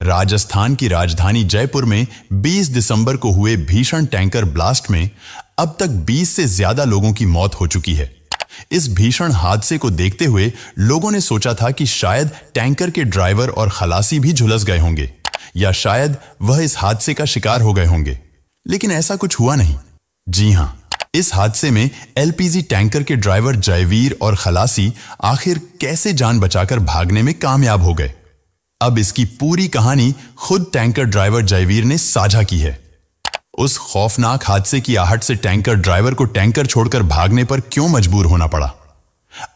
राजस्थान की राजधानी जयपुर में 20 दिसंबर को हुए भीषण टैंकर ब्लास्ट में अब तक 20 से ज्यादा लोगों की मौत हो चुकी है। इस भीषण हादसे को देखते हुए लोगों ने सोचा था कि शायद टैंकर के ड्राइवर और खलासी भी झुलस गए होंगे या शायद वह इस हादसे का शिकार हो गए होंगे, लेकिन ऐसा कुछ हुआ नहीं। जी हां, इस हादसे में एलपीजी टैंकर के ड्राइवर जयवीर और खलासी आखिर कैसे जान बचाकर भागने में कामयाब हो गए। अब इसकी पूरी कहानी खुद टैंकर ड्राइवर जयवीर ने साझा की है। उस खौफनाक हादसे की आहट से टैंकर ड्राइवर को टैंकर छोड़कर भागने पर क्यों मजबूर होना पड़ा।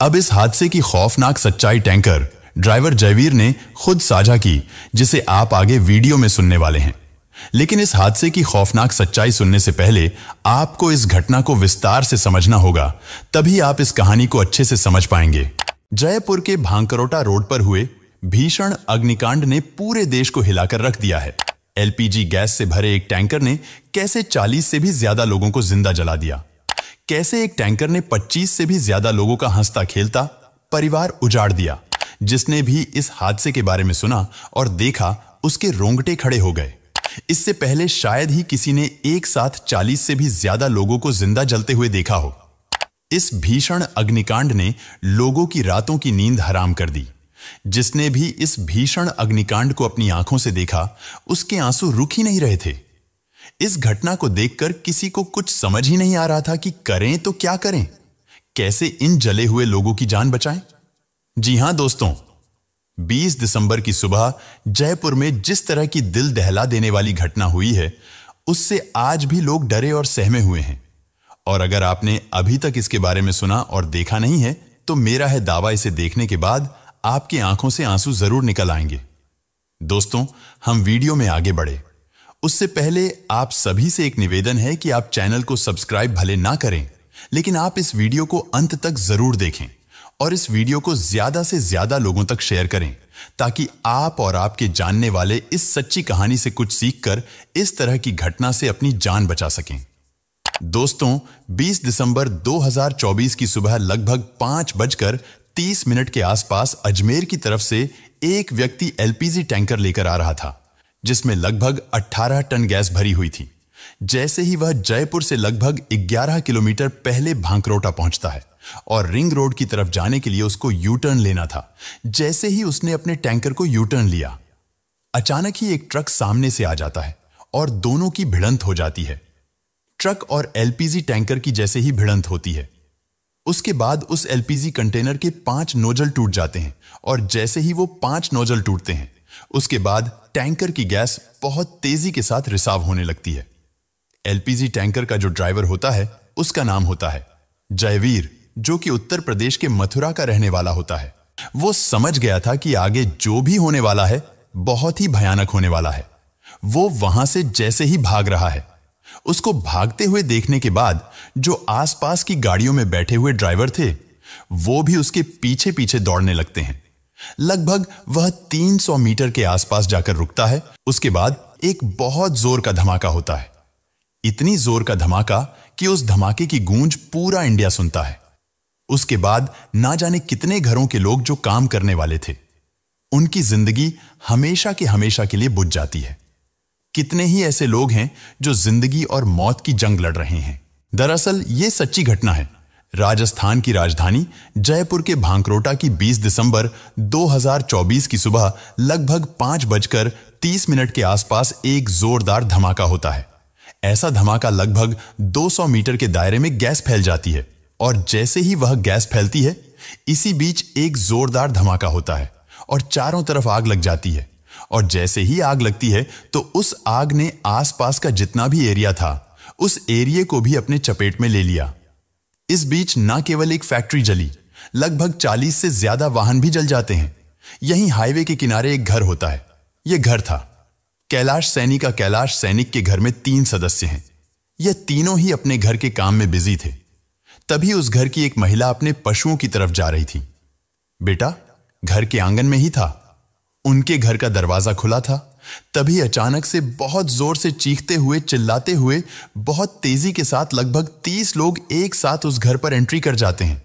अब इस हादसे की खौफनाक सच्चाई टैंकर ड्राइवर जयवीर ने खुद साझा की, जिसे आप आगे वीडियो में सुनने वाले हैं। लेकिन इस हादसे की खौफनाक सच्चाई सुनने से पहले आपको इस घटना को विस्तार से समझना होगा, तभी आप इस कहानी को अच्छे से समझ पाएंगे। जयपुर के भांकरोटा रोड पर हुए भीषण अग्निकांड ने पूरे देश को हिलाकर रख दिया है। एलपीजी गैस से भरे एक टैंकर ने कैसे 40 से भी ज्यादा लोगों को जिंदा जला दिया। कैसे एक टैंकर ने 25 से भी ज्यादा लोगों का हंसता खेलता परिवार उजाड़ दिया। जिसने भी इस हादसे के बारे में सुना और देखा, उसके रोंगटे खड़े हो गए। इससे पहले शायद ही किसी ने एक साथ 40 से भी ज्यादा लोगों को जिंदा जलते हुए देखा हो। इस भीषण अग्निकांड ने लोगों की रातों की नींद हराम कर दी। जिसने भी इस भीषण अग्निकांड को अपनी आंखों से देखा, उसके आंसू रुक ही नहीं रहे थे। इस घटना को देखकर किसी को कुछ समझ ही नहीं आ रहा था कि करें तो क्या करें, कैसे इन जले हुए लोगों की जान बचाएं। जी हां दोस्तों, 20 दिसंबर की सुबह जयपुर में जिस तरह की दिल दहला देने वाली घटना हुई है, उससे आज भी लोग डरे और सहमे हुए हैं। और अगर आपने अभी तक इसके बारे में सुना और देखा नहीं है, तो मेरा है दावा, इसे देखने के बाद आपकी आंखों से आंसू जरूर निकल आएंगे। दोस्तों, हम वीडियो में आगे बढ़े उससे पहले आप सभी से एक निवेदन है कि आप चैनल को सब्सक्राइब भले ना करें, लेकिन आप इस वीडियो को अंत तक जरूर देखें और इस वीडियो को ज्यादा से ज्यादा लोगों तक शेयर करें, ताकि आप और आपके जानने वाले इस सच्ची कहानी से कुछ सीखकर इस तरह की घटना से अपनी जान बचा सकें। दोस्तों, 20 दिसंबर 2024 की सुबह लगभग 5:30 के आसपास अजमेर की तरफ से एक व्यक्ति एलपीजी टैंकर लेकर आ रहा था, जिसमें लगभग 18 टन गैस भरी हुई थी। जैसे ही वह जयपुर से लगभग 11 किलोमीटर पहले भांकरोटा पहुंचता है और रिंग रोड की तरफ जाने के लिए उसको यू टर्न लेना था। जैसे ही उसने अपने टैंकर को यू टर्न लिया, अचानक ही एक ट्रक सामने से आ जाता है और दोनों की भिड़ंत हो जाती है। ट्रक और एलपीजी टैंकर की जैसे ही भिड़ंत होती है, उसके बाद उस एलपीजी कंटेनर के 5 नोजल टूट जाते हैं और जैसे ही वो 5 नोजल टूटते हैं, उसके बाद टैंकर की गैस बहुत तेजी के साथ रिसाव होने लगती है। एलपीजी टैंकर का जो ड्राइवर होता है, उसका नाम होता है जयवीर, जो कि उत्तर प्रदेश के मथुरा का रहने वाला होता है। वो समझ गया था कि आगे जो भी होने वाला है बहुत ही भयानक होने वाला है। वो वहां से जैसे ही भाग रहा है, उसको भागते हुए देखने के बाद जो आसपास की गाड़ियों में बैठे हुए ड्राइवर थे, वो भी उसके पीछे पीछे दौड़ने लगते हैं। लगभग वह 300 मीटर के आसपास जाकर रुकता है। उसके बाद एक बहुत जोर का धमाका होता है। इतनी जोर का धमाका कि उस धमाके की गूंज पूरा इंडिया सुनता है। उसके बाद ना जाने कितने घरों के लोग जो काम करने वाले थे, उनकी जिंदगी हमेशा के हमेशा के लिए बुझ जाती है। कितने ही ऐसे लोग हैं जो जिंदगी और मौत की जंग लड़ रहे हैं। दरअसल ये सच्ची घटना है। राजस्थान की राजधानी जयपुर के भांकरोटा की 20 दिसंबर 2024 की सुबह लगभग 5:30 के आसपास एक जोरदार धमाका होता है। ऐसा धमाका लगभग 200 मीटर के दायरे में गैस फैल जाती है और जैसे ही वह गैस फैलती है, इसी बीच एक जोरदार धमाका होता है और चारों तरफ आग लग जाती है। और जैसे ही आग लगती है तो उस आग ने आसपास का जितना भी एरिया था, उस एरिया को भी अपने चपेट में ले लिया। इस बीच न केवल एक फैक्ट्री जली, लगभग 40 से ज्यादा वाहन भी जल जाते हैं। यहीं हाईवे के किनारे एक घर होता है। यह घर था कैलाश सैनी का। कैलाश सैनिक के घर में 3 सदस्य हैं। यह तीनों ही अपने घर के काम में बिजी थे। तभी उस घर की एक महिला अपने पशुओं की तरफ जा रही थी। बेटा घर के आंगन में ही था। उनके घर का दरवाजा खुला था। तभी अचानक से बहुत जोर से चीखते हुए, चिल्लाते हुए, बहुत तेजी के साथ लगभग 30 लोग एक साथ उस घर पर एंट्री कर जाते हैं।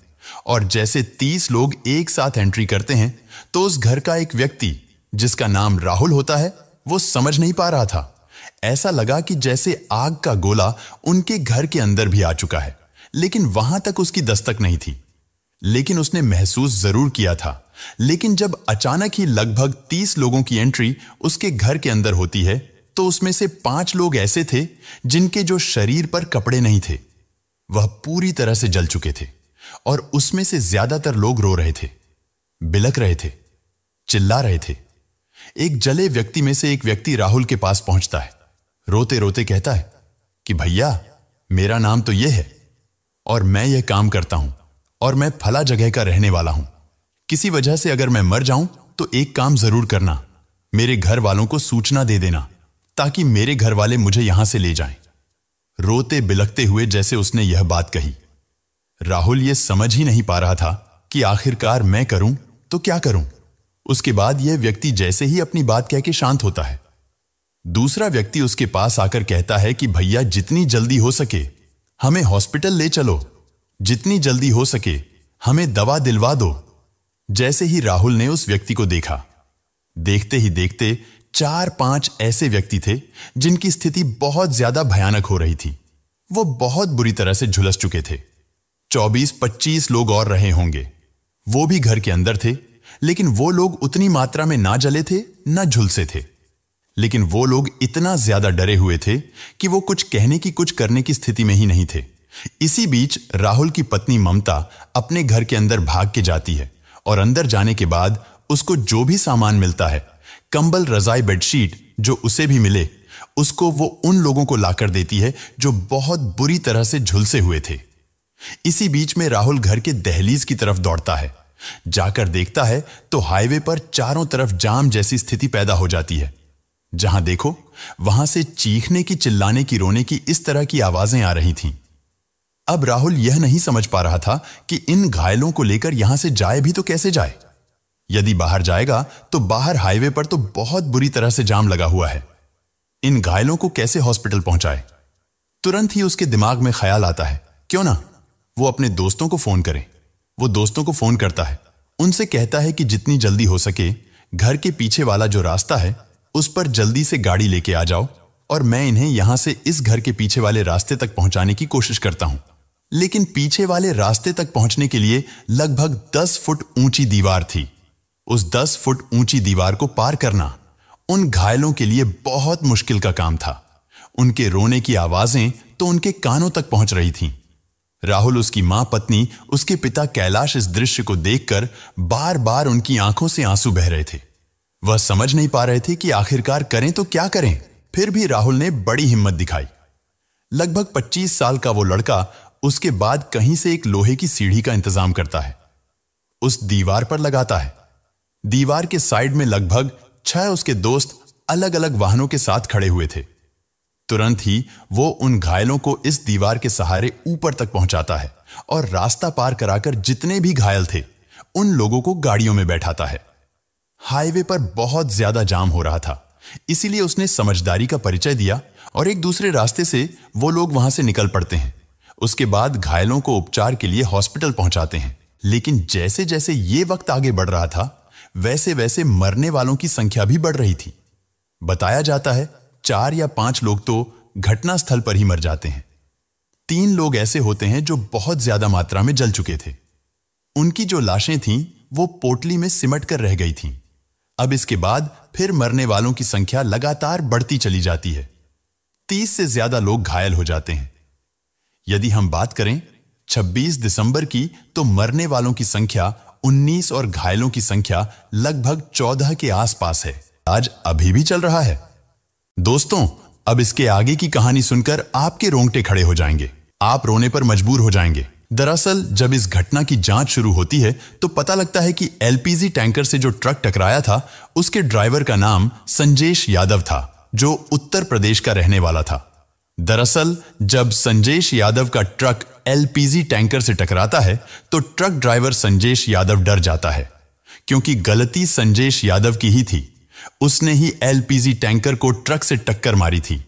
और जैसे 30 लोग एक साथ एंट्री करते हैं, तो उस घर का एक व्यक्ति, जिसका नाम राहुल होता है, वो समझ नहीं पा रहा था। ऐसा लगा कि जैसे आग का गोला उनके घर के अंदर भी आ चुका है, लेकिन वहां तक उसकी दस्तक नहीं थी। लेकिन उसने महसूस जरूर किया था। लेकिन जब अचानक ही लगभग 30 लोगों की एंट्री उसके घर के अंदर होती है, तो उसमें से 5 लोग ऐसे थे जिनके जो शरीर पर कपड़े नहीं थे, वह पूरी तरह से जल चुके थे। और उसमें से ज्यादातर लोग रो रहे थे, बिलक रहे थे, चिल्ला रहे थे। एक जले व्यक्ति में से एक व्यक्ति राहुल के पास पहुंचता है। रोते रोते कहता है कि भैया, मेरा नाम तो यह है और मैं यह काम करता हूं और मैं फला जगह का रहने वाला हूं। किसी वजह से अगर मैं मर जाऊं तो एक काम जरूर करना, मेरे घर वालों को सूचना दे देना ताकि मेरे घर वाले मुझे यहां से ले जाएं। रोते बिलखते हुए जैसे उसने यह बात कही, राहुल यह समझ ही नहीं पा रहा था कि आखिरकार मैं करूं तो क्या करूं। उसके बाद यह व्यक्ति जैसे ही अपनी बात कह के शांत होता है, दूसरा व्यक्ति उसके पास आकर कहता है कि भैया, जितनी जल्दी हो सके हमें हॉस्पिटल ले चलो, जितनी जल्दी हो सके हमें दवा दिलवा दो। जैसे ही राहुल ने उस व्यक्ति को देखा, देखते ही देखते 4-5 ऐसे व्यक्ति थे जिनकी स्थिति बहुत ज्यादा भयानक हो रही थी। वो बहुत बुरी तरह से झुलस चुके थे। 24-25 लोग और रहे होंगे। वो भी घर के अंदर थे, लेकिन वो लोग उतनी मात्रा में ना जले थे ना झुलसे थे। लेकिन वो लोग इतना ज्यादा डरे हुए थे कि वो कुछ कहने की कुछ करने की स्थिति में ही नहीं थे। इसी बीच राहुल की पत्नी ममता अपने घर के अंदर भाग के जाती है और अंदर जाने के बाद उसको जो भी सामान मिलता है, कंबल, रजाई, बेडशीट जो उसे भी मिले, उसको वो उन लोगों को लाकर देती है जो बहुत बुरी तरह से झुलसे हुए थे। इसी बीच में राहुल घर के दहलीज की तरफ दौड़ता है। जाकर देखता है तो हाईवे पर चारों तरफ जाम जैसी स्थिति पैदा हो जाती है। जहां देखो वहां से चीखने की, चिल्लाने की, रोने की इस तरह की आवाजें आ रही थीं। अब राहुल यह नहीं समझ पा रहा था कि इन घायलों को लेकर यहां से जाए भी तो कैसे जाए। यदि बाहर जाएगा तो बाहर हाईवे पर तो बहुत बुरी तरह से जाम लगा हुआ है। इन घायलों को कैसे हॉस्पिटल पहुंचाए। तुरंत ही उसके दिमाग में ख्याल आता है, क्यों ना वो अपने दोस्तों को फोन करें। वो दोस्तों को फोन करता है, उनसे कहता है कि जितनी जल्दी हो सके घर के पीछे वाला जो रास्ता है उस पर जल्दी से गाड़ी लेके आ जाओ और मैं इन्हें यहां से इस घर के पीछे वाले रास्ते तक पहुंचाने की कोशिश करता हूं। लेकिन पीछे वाले रास्ते तक पहुंचने के लिए लगभग 10 फुट ऊंची दीवार थी। उस 10 फुट ऊंची दीवार को पार करना उन घायलों के लिए बहुत मुश्किल का काम था। उनके रोने की आवाजें तो उनके कानों तक पहुंच रही थीं। राहुल, उसकी मां, पत्नी, उसके पिता कैलाश इस दृश्य को देखकर बार बार उनकी आंखों से आंसू बह रहे थे। वह समझ नहीं पा रहे थे कि आखिरकार करें तो क्या करें। फिर भी राहुल ने बड़ी हिम्मत दिखाई। लगभग 25 साल का वो लड़का उसके बाद कहीं से एक लोहे की सीढ़ी का इंतजाम करता है, उस दीवार पर लगाता है। दीवार के साइड में लगभग 6 उसके दोस्त अलग अलग वाहनों के साथ खड़े हुए थे। तुरंत ही वो उन घायलों को इस दीवार के सहारे ऊपर तक पहुंचाता है और रास्ता पार कराकर जितने भी घायल थे उन लोगों को गाड़ियों में बैठाता है। हाईवे पर बहुत ज्यादा जाम हो रहा था, इसीलिए उसने समझदारी का परिचय दिया और एक दूसरे रास्ते से वो लोग वहां से निकल पड़ते हैं। उसके बाद घायलों को उपचार के लिए हॉस्पिटल पहुंचाते हैं। लेकिन जैसे जैसे ये वक्त आगे बढ़ रहा था, वैसे वैसे मरने वालों की संख्या भी बढ़ रही थी। बताया जाता है 4 या 5 लोग तो घटनास्थल पर ही मर जाते हैं। 3 लोग ऐसे होते हैं जो बहुत ज्यादा मात्रा में जल चुके थे। उनकी जो लाशें थीं वो पोटली में सिमट कर रह गई थीं। अब इसके बाद फिर मरने वालों की संख्या लगातार बढ़ती चली जाती है। 30 से ज्यादा लोग घायल हो जाते हैं। यदि हम बात करें 26 दिसंबर की, तो मरने वालों की संख्या 19 और घायलों की संख्या लगभग 14 के आसपास है। आज अभी भी चल रहा है। दोस्तों, अब इसके आगे की कहानी सुनकर आपके रोंगटे खड़े हो जाएंगे, आप रोने पर मजबूर हो जाएंगे। दरअसल जब इस घटना की जांच शुरू होती है तो पता लगता है कि एलपीजी टैंकर से जो ट्रक टकराया था उसके ड्राइवर का नाम संजेश यादव था, जो उत्तर प्रदेश का रहने वाला था। दरअसल जब संजेश यादव का ट्रक एलपीजी टैंकर से टकराता है तो ट्रक ड्राइवर संजेश यादव डर जाता है, क्योंकि गलती संजेश यादव की ही थी। उसने ही एलपीजी टैंकर को ट्रक से टक्कर मारी थी।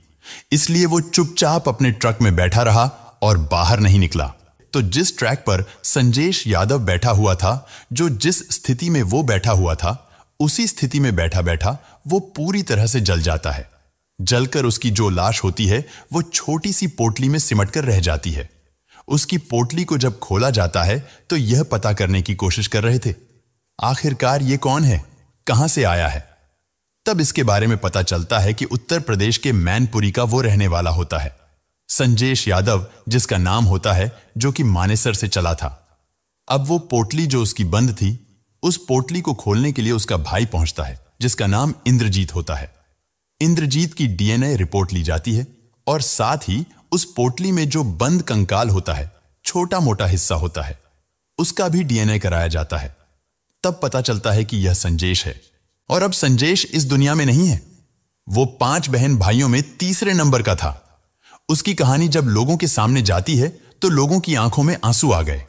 इसलिए वो चुपचाप अपने ट्रक में बैठा रहा और बाहर नहीं निकला। तो जिस ट्रैक पर संजेश यादव बैठा हुआ था, जो जिस स्थिति में वो बैठा हुआ था, उसी स्थिति में बैठा बैठा वो पूरी तरह से जल जाता है। जलकर उसकी जो लाश होती है वो छोटी सी पोटली में सिमटकर रह जाती है। उसकी पोटली को जब खोला जाता है तो यह पता करने की कोशिश कर रहे थे, आखिरकार ये कौन है, कहां से आया है। तब इसके बारे में पता चलता है कि उत्तर प्रदेश के मैनपुरी का वो रहने वाला होता है, संजेश यादव, जिसका नाम होता है, जो कि मानेसर से चला था। अब वो पोटली जो उसकी बंद थी, उस पोटली को खोलने के लिए उसका भाई पहुंचता है, जिसका नाम इंद्रजीत होता है। इंद्रजीत की डीएनए रिपोर्ट ली जाती है और साथ ही उस पोटली में जो बंद कंकाल होता है, छोटा मोटा हिस्सा होता है, उसका भी डीएनए कराया जाता है। तब पता चलता है कि यह संजेश है। और अब संजेश इस दुनिया में नहीं है, वो 5 बहन भाइयों में तीसरे नंबर का था। उसकी कहानी जब लोगों के सामने जाती है तो लोगों की आंखों में आंसू आ गए।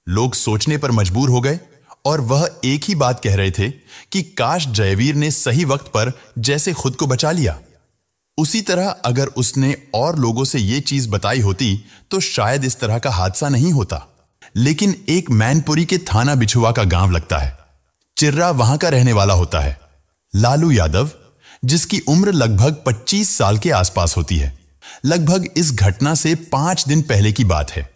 लोग सोचने पर मजबूर हो गए और वह एक ही बात कह रहे थे कि काश जयवीर ने सही वक्त पर जैसे खुद को बचा लिया, उसी तरह अगर उसने और लोगों से यह चीज बताई होती तो शायद इस तरह का हादसा नहीं होता। लेकिन एक मैनपुरी के थाना बिछुआ का गांव लगता है। चिर्रा वहां का रहने वाला होता है, लालू यादव, जिसकी उम्र लगभग 25 साल के आसपास होती है। लगभग इस घटना से 5 दिन पहले की बात है।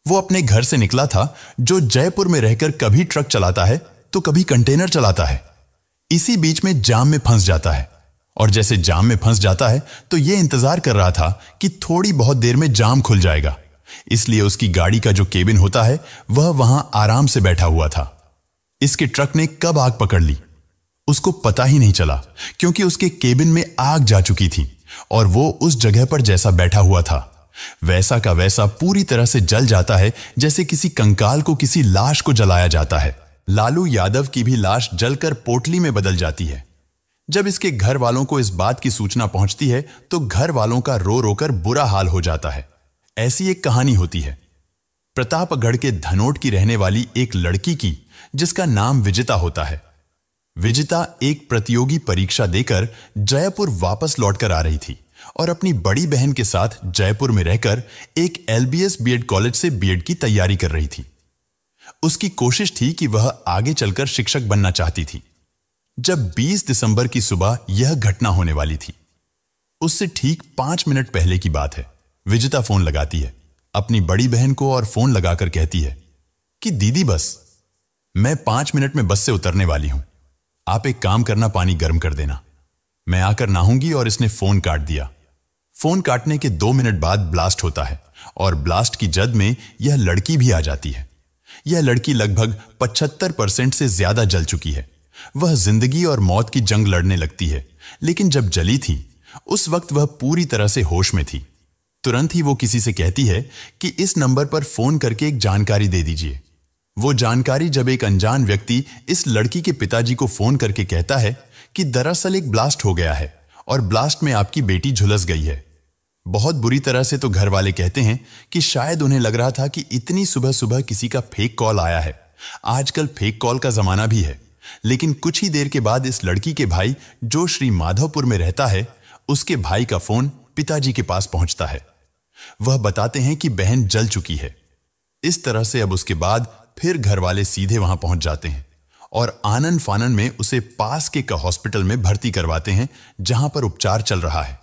वो अपने घर से निकला था, जो जयपुर में रहकर कभी ट्रक चलाता है तो कभी कंटेनर चलाता है। इसी बीच में जाम में फंस जाता है और जैसे जाम में फंस जाता है तो यह इंतजार कर रहा था कि थोड़ी बहुत देर में जाम खुल जाएगा। इसलिए उसकी गाड़ी का जो केबिन होता है वह वहां आराम से बैठा हुआ था। इसके ट्रक ने कब आग पकड़ ली उसको पता ही नहीं चला, क्योंकि उसके केबिन में आग जा चुकी थी और वो उस जगह पर जैसा बैठा हुआ था वैसा का वैसा पूरी तरह से जल जाता है, जैसे किसी कंकाल को किसी लाश को जलाया जाता है। लालू यादव की भी लाश जलकर पोटली में बदल जाती है। जब इसके घर वालों को इस बात की सूचना पहुंचती है तो घर वालों का रो रोकर बुरा हाल हो जाता है। ऐसी एक कहानी होती है प्रतापगढ़ के धनोट की रहने वाली एक लड़की की, जिसका नाम विजिता होता है। विजिता एक प्रतियोगी परीक्षा देकर जयपुर वापस लौटकर आ रही थी और अपनी बड़ी बहन के साथ जयपुर में रहकर एक एलबीएस बीएड कॉलेज से बीएड की तैयारी कर रही थी। उसकी कोशिश थी कि वह आगे चलकर शिक्षक बनना चाहती थी। जब 20 दिसंबर की सुबह यह घटना होने वाली थी, उससे ठीक 5 मिनट पहले की बात है। विजिता फोन लगाती है अपनी बड़ी बहन को और फोन लगाकर कहती है कि दीदी बस, मैं 5 मिनट में बस से उतरने वाली हूं, आप एक काम करना, पानी गर्म कर देना, मैं आकर नहाऊंगी। और इसने फोन काट दिया। फोन काटने के 2 मिनट बाद ब्लास्ट होता है और ब्लास्ट की जद में यह लड़की भी आ जाती है। यह लड़की लगभग 75% से ज्यादा जल चुकी है। वह जिंदगी और मौत की जंग लड़ने लगती है, लेकिन जब जली थी उस वक्त वह पूरी तरह से होश में थी। तुरंत ही वो किसी से कहती है कि इस नंबर पर फोन करके एक जानकारी दे दीजिए। वो जानकारी जब एक अनजान व्यक्ति इस लड़की के पिताजी को फोन करके कहता है कि दरअसल एक ब्लास्ट हो गया है और ब्लास्ट में आपकी बेटी झुलस गई है। बहुत बुरी तरह से, तो घर वाले कहते हैं कि शायद उन्हें लग रहा था कि इतनी सुबह सुबह किसी का फेक कॉल आया है। आजकल फेक कॉल का जमाना भी है। लेकिन कुछ ही देर के बाद इस लड़की के भाई, जो श्री माधवपुर में रहता है, उसके भाई का फोन पिताजी के पास पहुंचता है। वह बताते हैं कि बहन जल चुकी है। इस तरह से अब उसके बाद फिर घर वाले सीधे वहां पहुंच जाते हैं और आनन फानन में उसे पास के हॉस्पिटल में भर्ती करवाते हैं, जहां पर उपचार चल रहा है।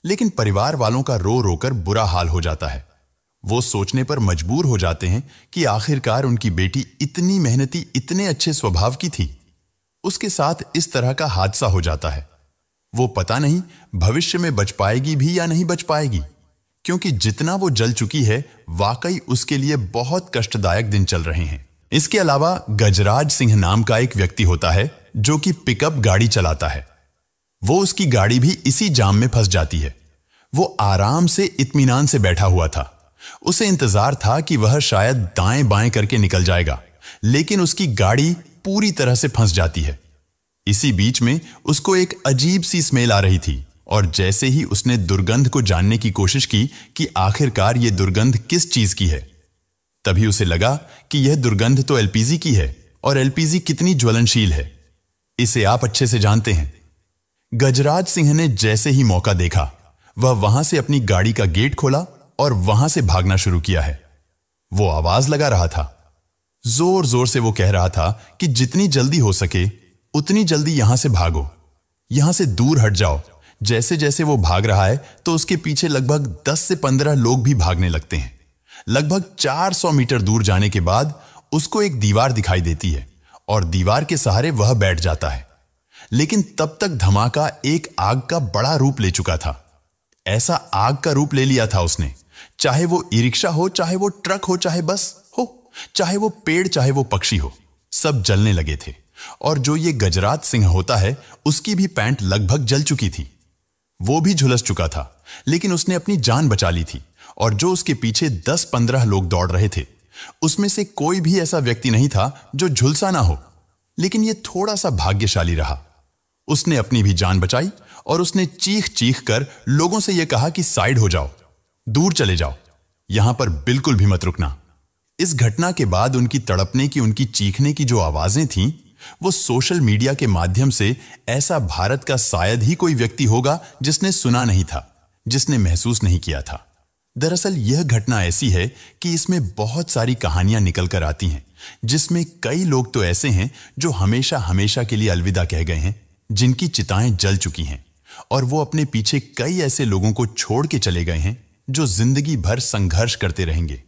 लेकिन परिवार वालों का रो रोकर बुरा हाल हो जाता है। वो सोचने पर मजबूर हो जाते हैं कि आखिरकार उनकी बेटी इतनी मेहनती, इतने अच्छे स्वभाव की थी, उसके साथ इस तरह का हादसा हो जाता है। वो पता नहीं भविष्य में बच पाएगी भी या नहीं बच पाएगी, क्योंकि जितना वो जल चुकी है वाकई उसके लिए बहुत कष्टदायक दिन चल रहे हैं। इसके अलावा गजराज सिंह नाम का एक व्यक्ति होता है जो कि पिकअप गाड़ी चलाता है। वो उसकी गाड़ी भी इसी जाम में फंस जाती है। वो आराम से इत्मीनान से बैठा हुआ था। उसे इंतजार था कि वह शायद दाएं बाएं करके निकल जाएगा, लेकिन उसकी गाड़ी पूरी तरह से फंस जाती है। इसी बीच में उसको एक अजीब सी स्मेल आ रही थी और जैसे ही उसने दुर्गंध को जानने की कोशिश की कि आखिरकार यह दुर्गंध किस चीज की है, तभी उसे लगा कि यह दुर्गंध तो एलपीजी की है और एलपीजी कितनी ज्वलनशील है, इसे आप अच्छे से जानते हैं। गजराज सिंह ने जैसे ही मौका देखा, वह वहां से अपनी गाड़ी का गेट खोला और वहां से भागना शुरू किया है। वो आवाज लगा रहा था, जोर जोर से वो कह रहा था कि जितनी जल्दी हो सके उतनी जल्दी यहां से भागो। यहां से दूर हट जाओ। जैसे जैसे वो भाग रहा है तो उसके पीछे लगभग 10 से 15 लोग भी भागने लगते हैं। लगभग 400 मीटर दूर जाने के बाद उसको एक दीवार दिखाई देती है और दीवार के सहारे वह बैठ जाता है। लेकिन तब तक धमाका एक आग का बड़ा रूप ले चुका था। ऐसा आग का रूप ले लिया था उसने, चाहे वो ई रिक्शा हो, चाहे वो ट्रक हो, चाहे बस हो, चाहे वो पेड़, चाहे वो पक्षी हो, सब जलने लगे थे। और जो ये गजराज सिंह होता है, उसकी भी पैंट लगभग जल चुकी थी। वो भी झुलस चुका था, लेकिन उसने अपनी जान बचा ली थी। और जो उसके पीछे 10-15 लोग दौड़ रहे थे, उसमें से कोई भी ऐसा व्यक्ति नहीं था जो झुलसा ना हो। लेकिन ये थोड़ा सा भाग्यशाली रहा। उसने अपनी भी जान बचाई और उसने चीख चीख कर लोगों से यह कहा कि साइड हो जाओ, दूर चले जाओ, यहां पर बिल्कुल भी मत रुकना। इस घटना के बाद उनकी तड़पने की, उनकी चीखने की जो आवाजें थीं, वो सोशल मीडिया के माध्यम से ऐसा भारत का शायद ही कोई व्यक्ति होगा जिसने सुना नहीं था, जिसने महसूस नहीं किया था। दरअसल यह घटना ऐसी है कि इसमें बहुत सारी कहानियां निकल कर आती हैं, जिसमें कई लोग तो ऐसे हैं जो हमेशा हमेशा के लिए अलविदा कह गए हैं, जिनकी चिताएं जल चुकी हैं, और वो अपने पीछे कई ऐसे लोगों को छोड़ के चले गए हैं जो जिंदगी भर संघर्ष करते रहेंगे,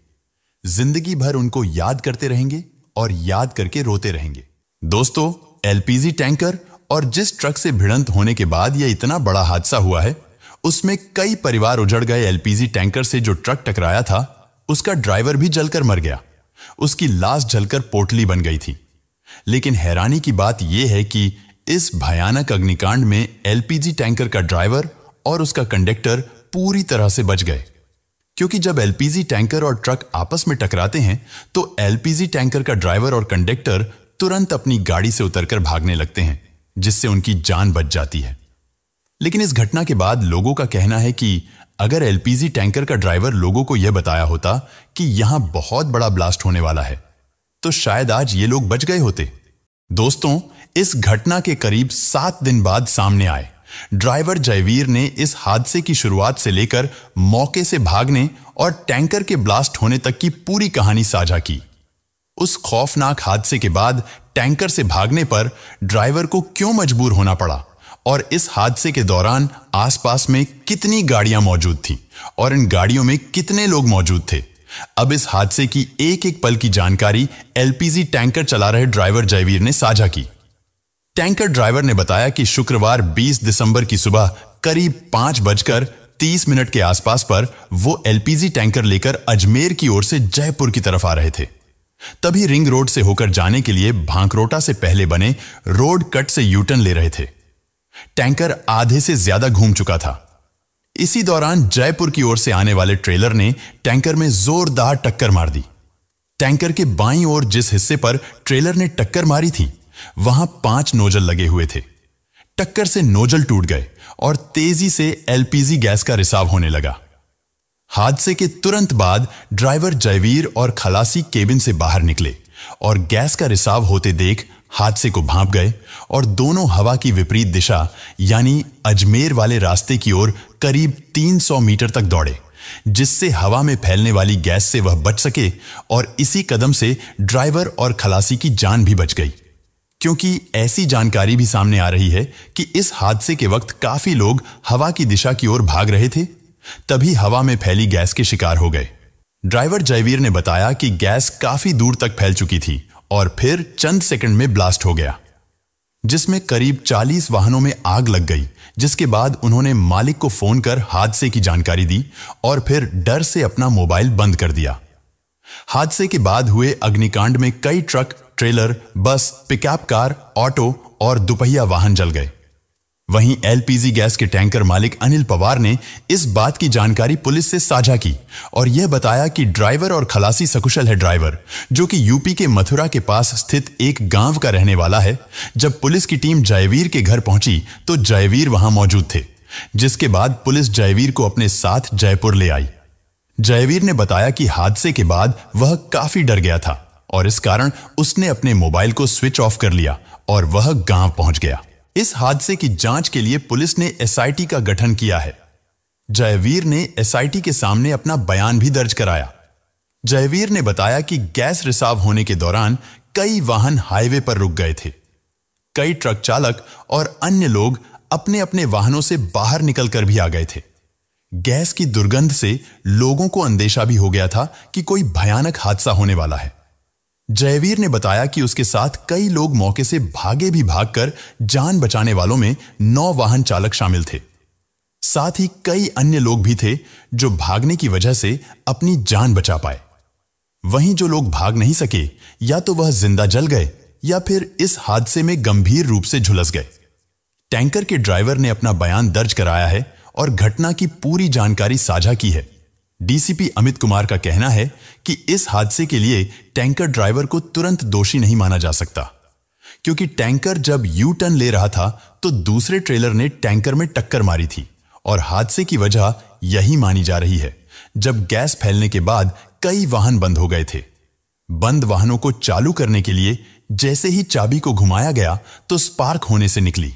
जिंदगी भर उनको याद करते रहेंगे और याद करके रोते रहेंगे। दोस्तों, एलपीजी टैंकर और जिस ट्रक से भिड़ंत होने के बाद यह इतना बड़ा हादसा हुआ है, उसमें कई परिवार उजड़ गए। एलपीजी टैंकर से जो ट्रक टकराया था, उसका ड्राइवर भी जलकर मर गया। उसकी लाश जलकर पोटली बन गई थी। लेकिन हैरानी की बात यह है कि इस भयानक अग्निकांड में एलपीजी टैंकर का ड्राइवर और उसका कंडक्टर पूरी तरह से बच गए। क्योंकि जब एलपीजी टैंकर और ट्रक आपस में टकराते हैं तो एलपीजी टैंकर का ड्राइवर और कंडक्टर तुरंत अपनी गाड़ी से उतरकर भागने लगते हैं, जिससे उनकी जान बच जाती है। लेकिन इस घटना के बाद लोगों का कहना है कि अगर एलपीजी टैंकर का ड्राइवर लोगों को यह बताया होता कि यहां बहुत बड़ा ब्लास्ट होने वाला है, तो शायद आज ये लोग बच गए होते। दोस्तों, इस घटना के करीब 7 दिन बाद सामने आए ड्राइवर जयवीर ने इस हादसे की शुरुआत से लेकर मौके से भागने और टैंकर के ब्लास्ट होने तक की पूरी कहानी साझा की। उस खौफनाक हादसे के बाद टैंकर से भागने पर ड्राइवर को क्यों मजबूर होना पड़ा, और इस हादसे के दौरान आसपास में कितनी गाड़ियां मौजूद थीं और इन गाड़ियों में कितने लोग मौजूद थे। अब इस हादसे की एक एक पल की जानकारी एलपीजी टैंकर चला रहे ड्राइवर जयवीर ने साझा की। टैंकर ड्राइवर ने बताया कि शुक्रवार 20 दिसंबर की सुबह करीब 5:30 के आसपास पर वो एलपीजी टैंकर लेकर अजमेर की ओर से जयपुर की तरफ आ रहे थे। तभी रिंग रोड से होकर जाने के लिए भांकरोटा से पहले बने रोड कट से यूटर्न ले रहे थे। टैंकर आधे से ज्यादा घूम चुका था। इसी दौरान जयपुर की ओर से आने वाले ट्रेलर ने टैंकर में जोरदार टक्कर मार दी। टैंकर के बाईं ओर जिस हिस्से पर ट्रेलर ने टक्कर मारी थी, वहां 5 नोजल लगे हुए थे। टक्कर से नोजल टूट गए और तेजी से एलपीजी गैस का रिसाव होने लगा। हादसे के तुरंत बाद ड्राइवर जयवीर और खलासी केबिन से बाहर निकले और गैस का रिसाव होते देख हादसे को भांप गए और दोनों हवा की विपरीत दिशा यानी अजमेर वाले रास्ते की ओर करीब 300 मीटर तक दौड़े, जिससे हवा में फैलने वाली गैस से वह बच सके और इसी कदम से ड्राइवर और खलासी की जान भी बच गई। क्योंकि ऐसी जानकारी भी सामने आ रही है कि इस हादसे के वक्त काफी लोग हवा की दिशा की ओर भाग रहे थे, तभी हवा में फैली गैस के शिकार हो गए। ड्राइवर जयवीर ने बताया कि गैस काफी दूर तक फैल चुकी थी और फिर चंद सेकंड में ब्लास्ट हो गया, जिसमें करीब 40 वाहनों में आग लग गई, जिसके बाद उन्होंने मालिक को फोन कर हादसे की जानकारी दी और फिर डर से अपना मोबाइल बंद कर दिया। हादसे के बाद हुए अग्निकांड में कई ट्रक, ट्रेलर, बस, पिकअप कार, ऑटो और दुपहिया वाहन जल गए। वहीं एलपीजी गैस के टैंकर मालिक अनिल पवार ने इस बात की जानकारी पुलिस से साझा की और यह बताया कि ड्राइवर और खलासी सकुशल है। ड्राइवर, जो कि यूपी के मथुरा के पास स्थित एक गांव का रहने वाला है। जब पुलिस की टीम जयवीर के घर पहुंची तो जयवीर वहां मौजूद थे, जिसके बाद पुलिस जयवीर को अपने साथ जयपुर ले आई। जयवीर ने बताया कि हादसे के बाद वह काफी डर गया था और इस कारण उसने अपने मोबाइल को स्विच ऑफ कर लिया और वह गांव पहुंच गया। इस हादसे की जांच के लिए पुलिस ने एसआईटी का गठन किया है। जयवीर ने एसआईटी के सामने अपना बयान भी दर्ज कराया। जयवीर ने बताया कि गैस रिसाव होने के दौरान कई वाहन हाईवे पर रुक गए थे। कई ट्रक चालक और अन्य लोग अपने अपने वाहनों से बाहर निकलकर भी आ गए थे। गैस की दुर्गंध से लोगों को अंदेशा भी हो गया था कि कोई भयानक हादसा होने वाला है। जयवीर ने बताया कि उसके साथ कई लोग मौके से भागे भी भागकर जान बचाने वालों में 9 वाहन चालक शामिल थे। साथ ही कई अन्य लोग भी थे जो भागने की वजह से अपनी जान बचा पाए। वहीं जो लोग भाग नहीं सके या तो वह जिंदा जल गए या फिर इस हादसे में गंभीर रूप से झुलस गए। टैंकर के ड्राइवर ने अपना बयान दर्ज कराया है और घटना की पूरी जानकारी साझा की है। डीसीपी अमित कुमार का कहना है कि इस हादसे के लिए टैंकर ड्राइवर को तुरंत दोषी नहीं माना जा सकता, क्योंकि टैंकर जब यू टर्न ले रहा था तो दूसरे ट्रेलर ने टैंकर में टक्कर मारी थी और हादसे की वजह यही मानी जा रही है। जब गैस फैलने के बाद कई वाहन बंद हो गए थे। बंद वाहनों को चालू करने के लिए जैसे ही चाबी को घुमाया गया तो स्पार्क होने से निकली,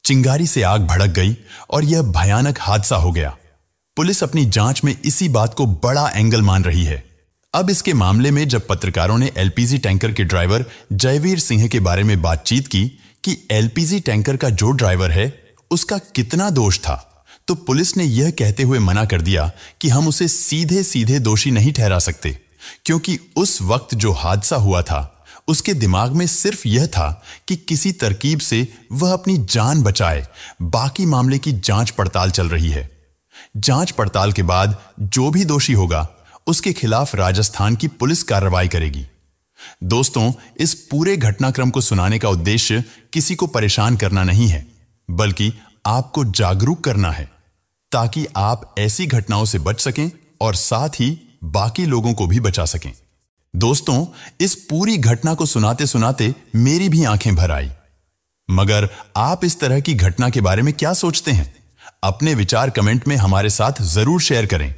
चिंगारी से आग भड़क गई और यह भयानक हादसा हो गया। पुलिस अपनी जांच में इसी बात को बड़ा एंगल मान रही है। अब इसके मामले में जब पत्रकारों ने एलपीजी टैंकर के ड्राइवर जयवीर सिंह के बारे में बातचीत की कि एलपीजी टैंकर का जो ड्राइवर है उसका कितना दोष था, तो पुलिस ने यह कहते हुए मना कर दिया कि हम उसे सीधे सीधे दोषी नहीं ठहरा सकते, क्योंकि उस वक्त जो हादसा हुआ था उसके दिमाग में सिर्फ यह था कि किसी तरकीब से वह अपनी जान बचाए। बाकी मामले की जांच पड़ताल चल रही है। जांच पड़ताल के बाद जो भी दोषी होगा उसके खिलाफ राजस्थान की पुलिस कार्रवाई करेगी। दोस्तों, इस पूरे घटनाक्रम को सुनाने का उद्देश्य किसी को परेशान करना नहीं है, बल्कि आपको जागरूक करना है, ताकि आप ऐसी घटनाओं से बच सकें और साथ ही बाकी लोगों को भी बचा सकें। दोस्तों, इस पूरी घटना को सुनाते सुनाते मेरी भी आंखें भर आई। मगर आप इस तरह की घटना के बारे में क्या सोचते हैं? अपने विचार कमेंट में हमारे साथ जरूर शेयर करें।